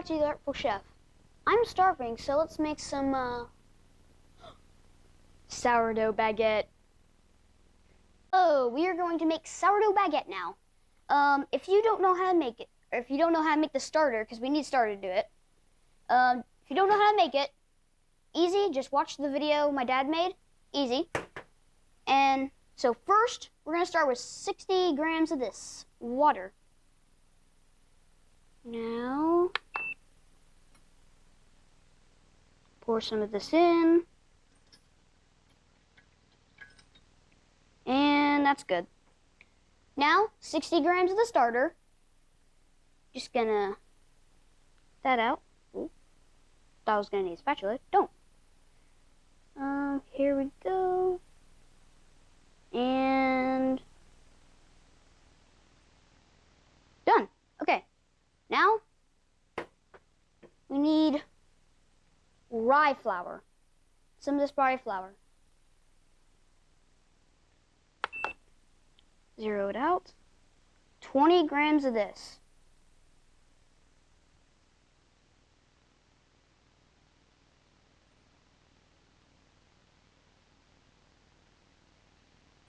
back to the Artful Chef. I'm starving, so let's make some sourdough baguette. Oh, we are going to make sourdough baguette now. If you don't know how to make it, or if you don't know how to make the starter, because we need starter to do it. If you don't know how to make it, easy, just watch the video my dad made, easy. And so first, we're gonna start with 60 grams of this water. Now, pour some of this in. And that's good. Now, 60 grams of the starter. Just gonna that out. Ooh. Thought I was gonna need a spatula. Don't. Here we go. And done. Okay. Now we need rye flour. Some of this rye flour. Zero it out. 20 grams of this.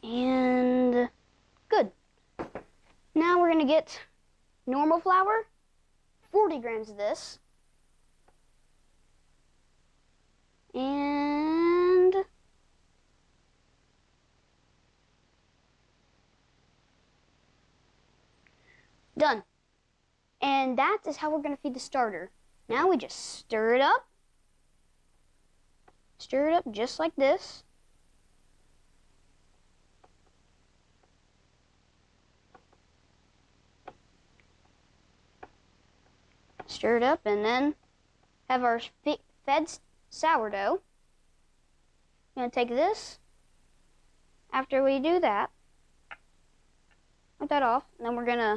And good. Now we're gonna get normal flour, 40 grams of this. And done. And that is how we're gonna feed the starter. Now we just stir it up. Stir it up just like this. Stir it up and then have our fed sourdough. I'm going to take this. After we do that, wipe that off, and then we're going to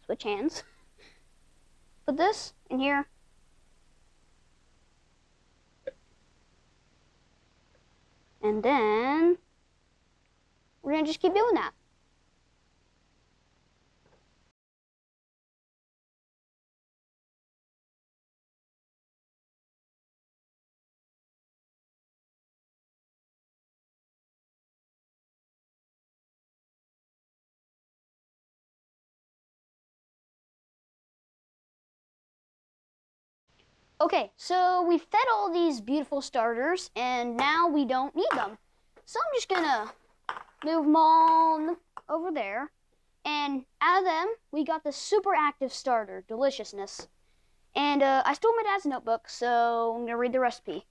switch hands. Put this in here. And then we're going to just keep doing that. Okay, so we fed all these beautiful starters, and now we don't need them. So I'm just gonna move them all over there. And out of them, we got the super active starter, deliciousness. And I stole my dad's notebook, so I'm gonna read the recipe.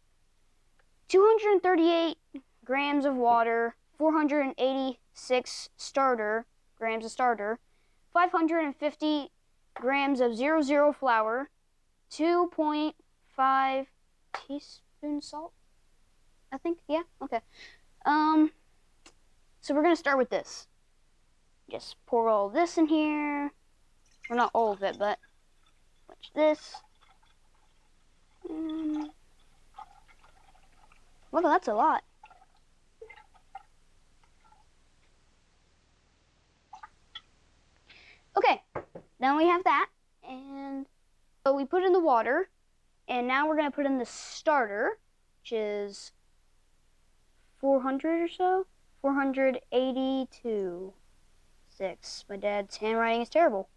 238 grams of water, 486 grams of starter, 550 grams of 00 flour, 2.5 teaspoons salt, I think, yeah, okay. So we're gonna start with this. Just pour all this in here. Well, not all of it, but watch this. Look, that's a lot. Okay, now we have that, and so we put in the water, and now we're going to put in the starter, which is 400 or so. 482. 6. My dad's handwriting is terrible.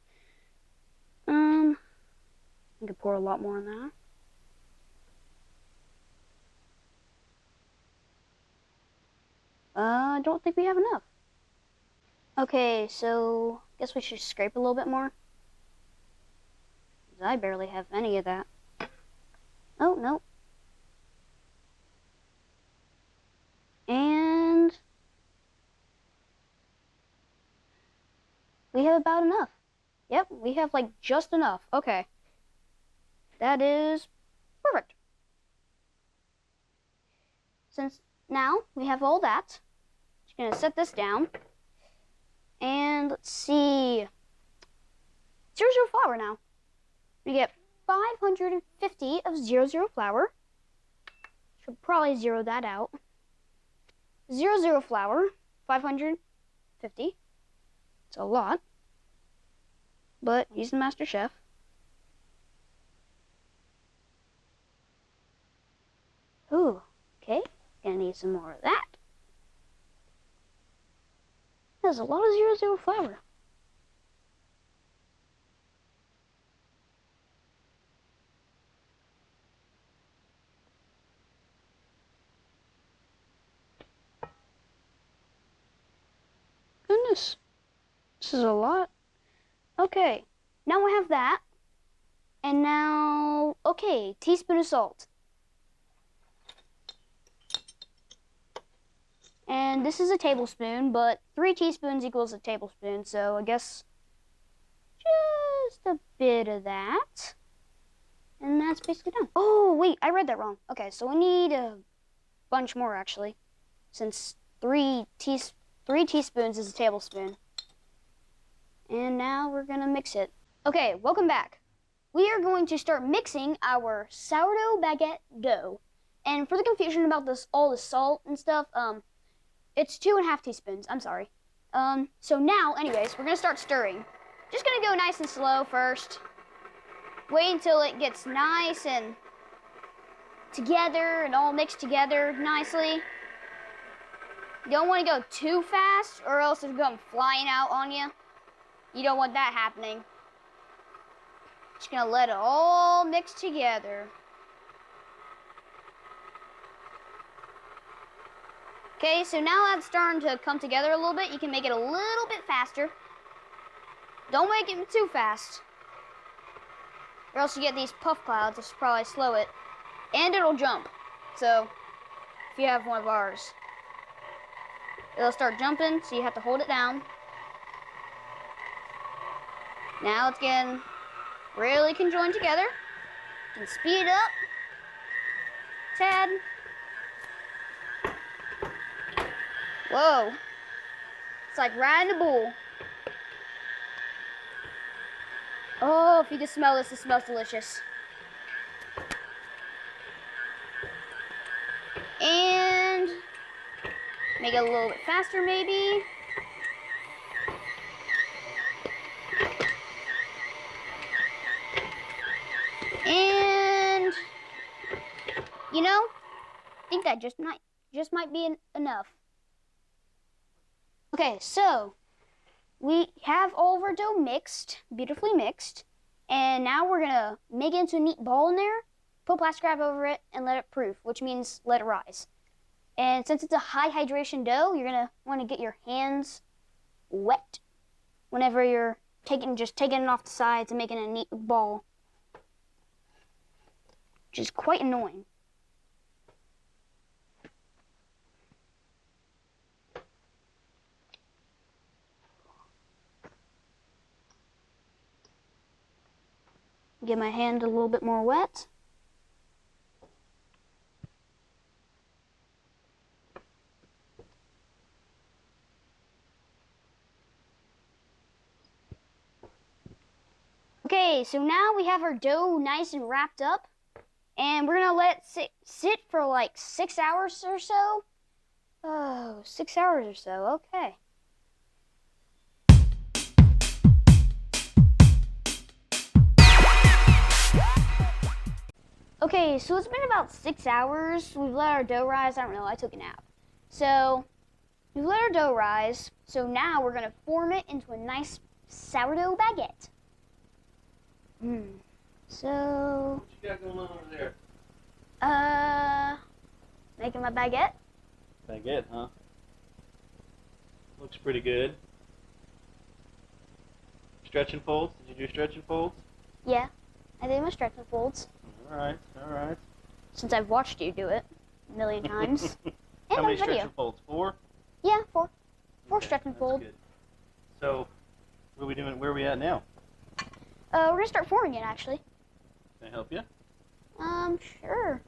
I could pour a lot more on that. I don't think we have enough. Okay, so I guess we should scrape a little bit more. I barely have any of that. Oh, no. And we have about enough. Yep, we have like just enough. Okay. That is perfect. Since now we have all that, just gonna set this down. And let's see. 00 flour now. We get 550 of 00 flour. Should probably zero that out. 00 flour, 550. It's a lot, but he's the master chef. need some more of that. There's a lot of 00 flour. Goodness, this is a lot. Okay, now we have that. And now, okay, teaspoon of salt. And this is a tablespoon, but 3 teaspoons equals a tablespoon, so I guess just a bit of that. And that's basically done. Oh, wait, I read that wrong. Okay, so we need a bunch more, actually, since 3 teaspoons is a tablespoon. And now we're gonna mix it. Okay, welcome back. We are going to start mixing our sourdough baguette dough. And for the confusion about this, all the salt and stuff, it's 2.5 teaspoons. I'm sorry. So now, anyways, we're gonna start stirring. Just gonna go nice and slow first. Wait until it gets nice and together and all mixed together nicely. You don't want to go too fast or else it'll come flying out on you. You don't want that happening. Just gonna let it all mix together. Okay, so now that's starting to come together a little bit. You can make it a little bit faster. Don't make it too fast, or else you get these puff clouds, which will probably slow it. And it'll jump. So, if you have one of ours, it'll start jumping, so you have to hold it down. Now it's getting really conjoined together. You can speed it up. Tad. Whoa. It's like riding a bull. Oh, if you can smell this, it smells delicious. And make it a little bit faster, maybe. And you know, I think that just might be enough. Okay, so we have all of our dough mixed, beautifully mixed, and now we're gonna make it into a neat ball in there, put plastic wrap over it, and let it proof, which means let it rise. And since it's a high hydration dough, you're gonna want to get your hands wet whenever you're taking it off the sides and making a neat ball, which is quite annoying. Get my hand a little bit more wet. Okay, so now we have our dough nice and wrapped up, and we're gonna let it sit for like 6 hours or so. Oh, 6 hours or so, okay. Okay, so it's been about 6 hours. We've let our dough rise. I don't know, I took a nap. So, we've let our dough rise. So now we're gonna form it into a nice sourdough baguette. So... What you got going on over there? Making my baguette. Baguette, huh? Looks pretty good. Stretch and folds? Did you do stretch and folds? Yeah, I did my stretch and folds. Alright, alright. Since I've watched you do it a million times. How many video. stretch and folds? 4? Yeah, 4. 4 Okay, stretch and fold. Good. So, what are we doing? Where are we at now? We're gonna start forming it, actually. Can I help you? Sure.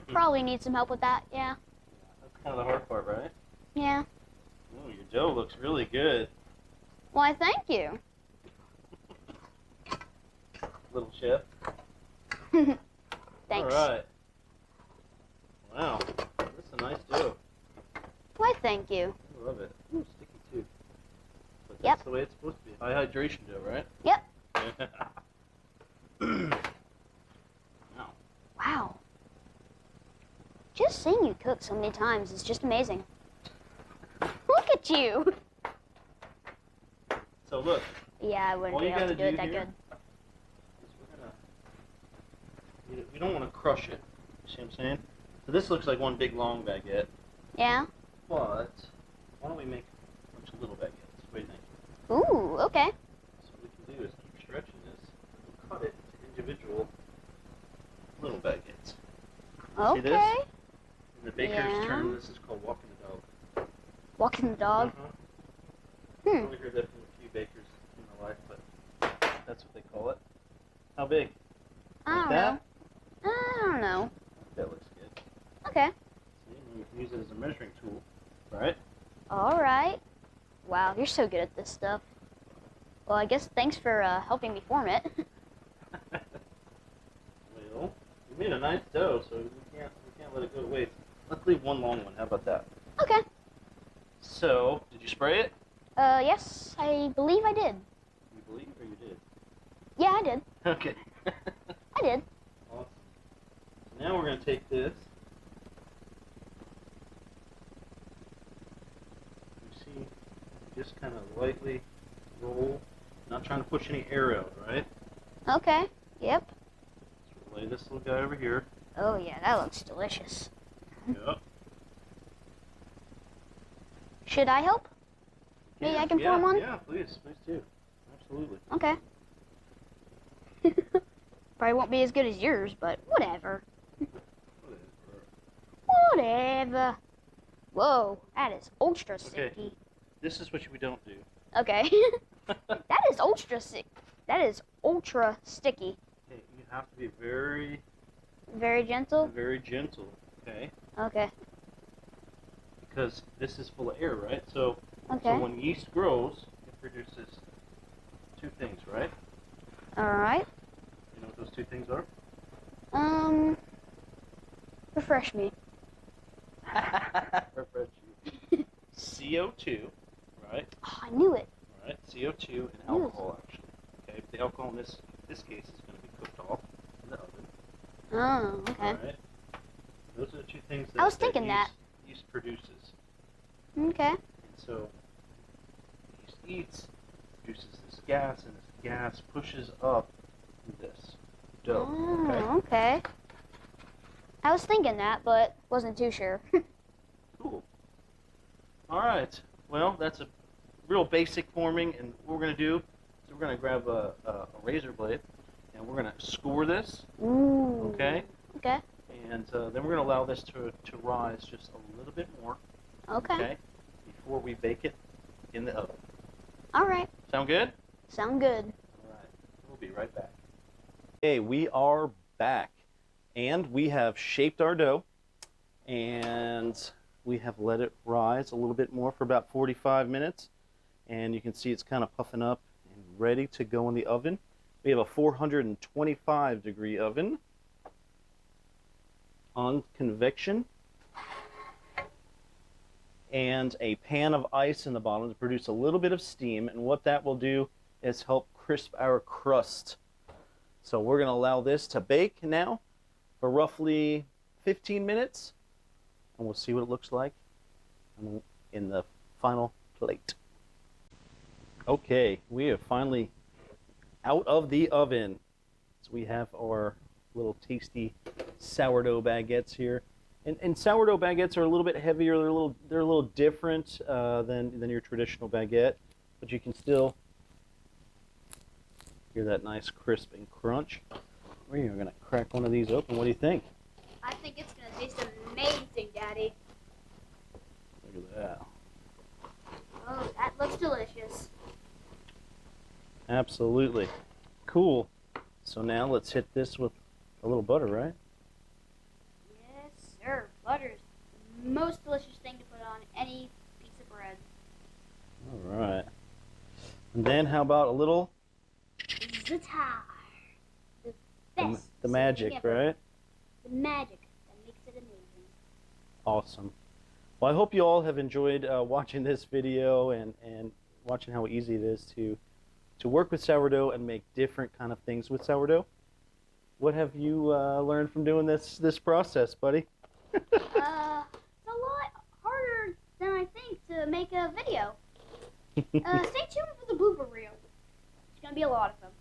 Probably need some help with that, yeah. That's kind of the hard part, right? Yeah. Oh, your dough looks really good. Why, thank you. Little chef. Thanks. Alright. Wow. That's a nice dough. Why, thank you. I love it. Ooh, sticky too. But Yep. that's the way it's supposed to be. High hydration dough, right? Yep. Wow. Wow. Just seeing you cook so many times is just amazing. Look at you. So look. Yeah, I wouldn't All be you able to gotta do it do that here good. We don't want to crush it. You see what I'm saying? So this looks like one big long baguette. Yeah? But why don't we make a bunch of little baguettes? What do you think? Ooh, okay. So what we can do is keep stretching this. We'll cut it into individual little baguettes. See this? Okay. In the baker's term, this is called walking the dog. Walking the dog. I've only heard that from a few bakers in my life, but that's what they call it. How big? I Like don't that? know. I don't know. That looks good. Okay. See, and you can use it as a measuring tool, right? All right. Wow, you're so good at this stuff. Well, I guess thanks for helping me form it. Well, we made a nice dough, so we can't let it go to waste. Let's leave one long one. How about that? Okay. So, did you spray it? Yes, I believe I did. You believe or you did? Yeah, I did. Okay. I did. Awesome. So now we're going to take this. You see, just kind of lightly roll. Not trying to push any air out, right? Okay. Yep. So we'll lay this little guy over here. Oh, yeah, that looks delicious. Yep. Should I help? Maybe I can form one? Yeah, please do. Absolutely. Okay. Probably won't be as good as yours, but whatever. Whatever. Whoa, that is ultra sticky. This is what we don't do. Okay. That is ultra sick. That is ultra sticky. Okay, you have to be very gentle. Very gentle. Okay. Okay. Because this is full of air, right? So Okay. when yeast grows, it produces two things, right? All right. You know what those two things are? Refresh me. Refresh you. CO2, right? Oh, I knew it. Right. CO2 and alcohol, actually. Okay. But the alcohol in this case is going to be cooked off in the oven. Oh, okay. All right. Those are the two things that I was thinking that. Yeast produces. Okay. And so yeast eats, produces this gas, and this gas pushes up this dough. Oh, okay. I was thinking that, but wasn't too sure. Cool. All right. Well, that's a real basic forming, and what we're going to do is we're going to grab a razor blade, and we're going to score this. Ooh. Okay. Okay. And then we're going to allow this to rise just a little bit more. Okay. Before we bake it in the oven. All right. Sound good? Sound good. All right. We'll be right back. Hey, we are back. And we have shaped our dough. And we have let it rise a little bit more for about 45 minutes. And you can see it's kind of puffing up and ready to go in the oven. We have a 425 degree oven on convection. And a pan of ice in the bottom to produce a little bit of steam. And what that will do is help crisp our crust. So we're going to allow this to bake now for roughly 15 minutes. And we'll see what it looks like in the final plate. Okay, we are finally out of the oven. So we have our little tasty sourdough baguettes here. And sourdough baguettes are a little bit heavier. They're a little different than your traditional baguette, but you can still hear that nice crisp and crunch. We are gonna crack one of these open. What do you think? I think it's gonna taste amazing, Daddy. Look at that. Oh, that looks delicious. Absolutely. Cool. So now let's hit this with a little butter, right? Yes, sir. Butter is the most delicious thing to put on any piece of bread. All right. And then how about a little? Za'atar. The best. The magic, right? The magic that makes it amazing. Awesome. Well, I hope you all have enjoyed watching this video and watching how easy it is to work with sourdough and make different kind of things with sourdough. What have you learned from doing this process, buddy? to make a video. Stay tuned for the blooper reel. It's gonna be a lot of them.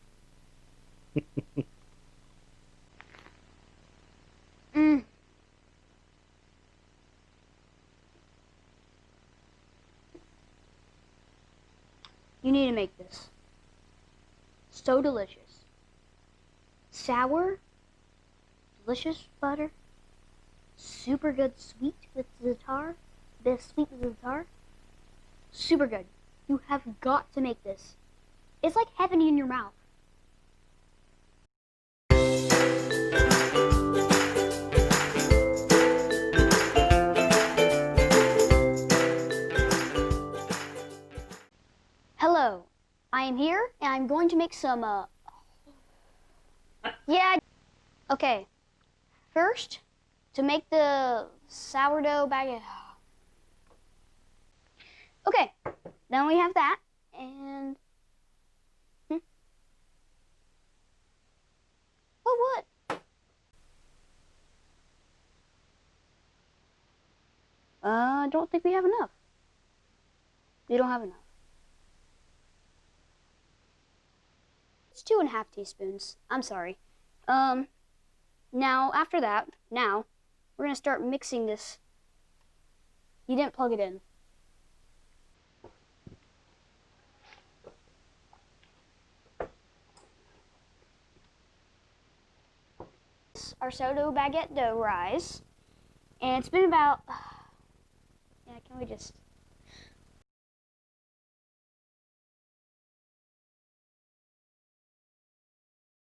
You need to make this. So delicious. Sour, delicious butter, super good sweet with za'atar, sweet with za'atar. Super good. You have got to make this. It's like heaven in your mouth. Hello, I am here and I'm going to make some, yeah. Okay, first, to make the sourdough baguette. Okay, then we have that, and what? I don't think we have enough. We don't have enough. It's 2.5 teaspoons. I'm sorry. Now after that, now we're gonna start mixing this. You didn't plug it in. Our sourdough baguette dough rise, and it's been about. Yeah, can we just?